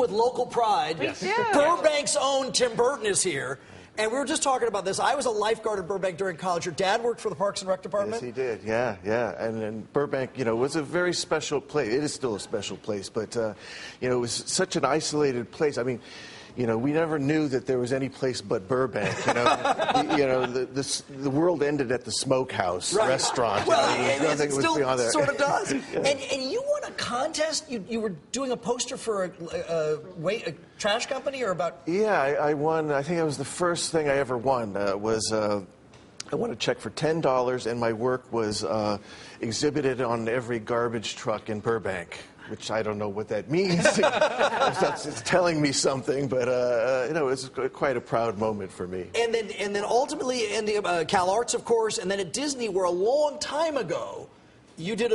with local pride. We do. Burbank's own Tim Burton is here. And we were just talking about this. I was a lifeguard at Burbank during college. Your dad worked for the Parks and Rec Department? Yes, he did. Yeah, yeah. And Burbank, you know, was a very special place. It is still a special place, but, you know, it was such an isolated place. I mean, you know, we never knew that there was any place but Burbank. You know, the world ended at the Smokehouse restaurant. Well, it still was sort of does. And you won a contest. You were doing a poster for a trash company, or about? Yeah, I won. I think it was the first thing I ever won. I won a check for $10, and my work was exhibited on every garbage truck in Burbank, which I don't know what that means. It's telling me something, but you know, it's quite a proud moment for me. And then ultimately ending up Cal Arts, of course, and then at Disney, where a long time ago you did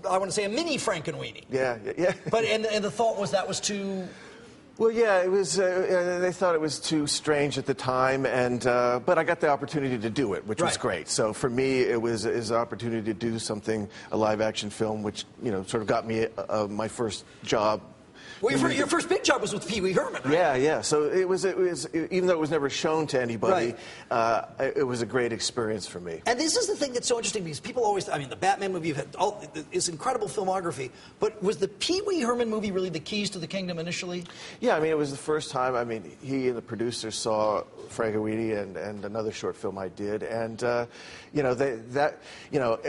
I want to say a mini Frankenweenie. Yeah, yeah. But and the thought was that was too. Well, yeah, it was. They thought it was too strange at the time, and but I got the opportunity to do it, which was great. So for me, it was an opportunity to do something, a live-action film, which sort of got me my first job. Well, your first big job was with Pee Wee Herman, right? Yeah, yeah. So it was even though it was never shown to anybody, it was a great experience for me. And this is the thing that's so interesting, because people always, I mean, the Batman movie, you've had this incredible filmography, but was the Pee Wee Herman movie really the keys to the kingdom initially? Yeah, I mean, it was the first time. I mean, he and the producers saw Frankenweenie and another short film I did, and it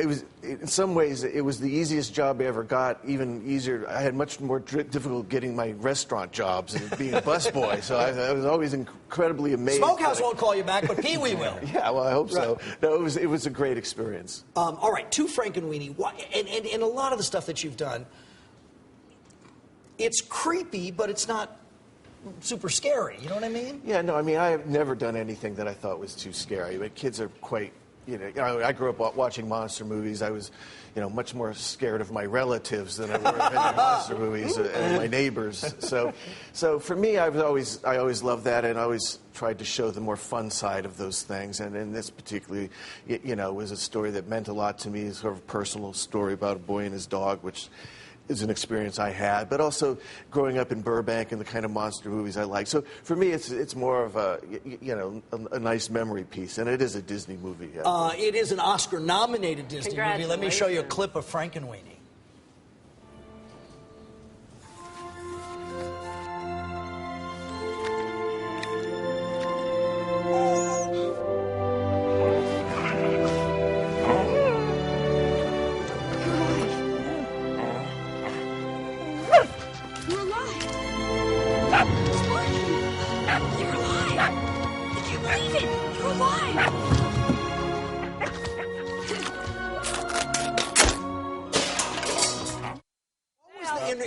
was in some ways it was the easiest job I ever got. Even easier, I had much more difficult getting my restaurant jobs and being a busboy. So I was always incredibly amazed. Smokehouse won't call you back, but Pee Wee will. Yeah, well, I hope so. No, it was a great experience. All right, to Frankenweenie, and a lot of the stuff that you've done, it's creepy, but it's not super scary. You know what I mean? Yeah, no, I mean, I have never done anything that I thought was too scary. But kids are quite, I grew up watching monster movies. I was, much more scared of my relatives than I were of any monster movies and my neighbors. So for me, I always loved that, and I always tried to show the more fun side of those things. And in this particularly, was a story that meant a lot to me. It's sort of a personal story about a boy and his dog, which is an experience I had, but also growing up in Burbank and the kind of monster movies I like. So for me, it's more of a nice memory piece, and it is a Disney movie. Yeah. It is an Oscar-nominated Disney movie. Let me show you a clip of Frankenweenie.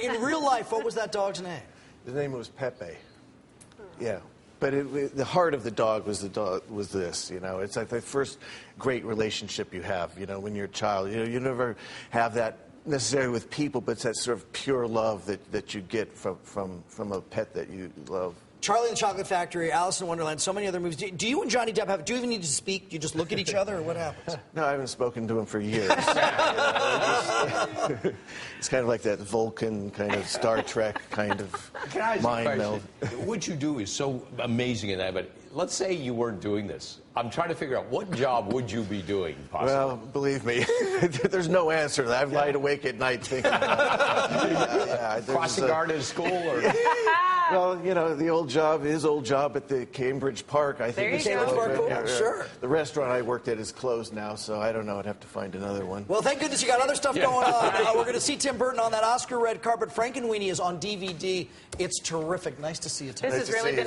In real life, what was that dog's name? The name was Pepe. Yeah. But the heart of the dog was this, It's like the first great relationship you have, when you're a child. You never have that necessarily with people, but it's that sort of pure love that you get from a pet that you love. Charlie and the Chocolate Factory, Alice in Wonderland, so many other movies. Do you and Johnny Depp do you even need to speak? Do you just look at each other, or what happens? No, I haven't spoken to him for years. It's kind of like that Vulcan kind of Star Trek kind of mind meld. What you do is so amazing in that, but let's say you weren't doing this. I'm trying to figure out what job would you be doing, possibly? Well, believe me, there's no answer to that. I've lied awake at night thinking about it. Crossing guard at school? Or... Well, the old job, his old job at the Cambridge Park, I think. Cambridge Park, sure. The restaurant I worked at is closed now, so I don't know. I'd have to find another one. Well, thank goodness you got other stuff going on. We're going to see Tim Burton on that Oscar red carpet. Frankenweenie is on DVD. It's terrific. Nice to see you, Tim. This has really been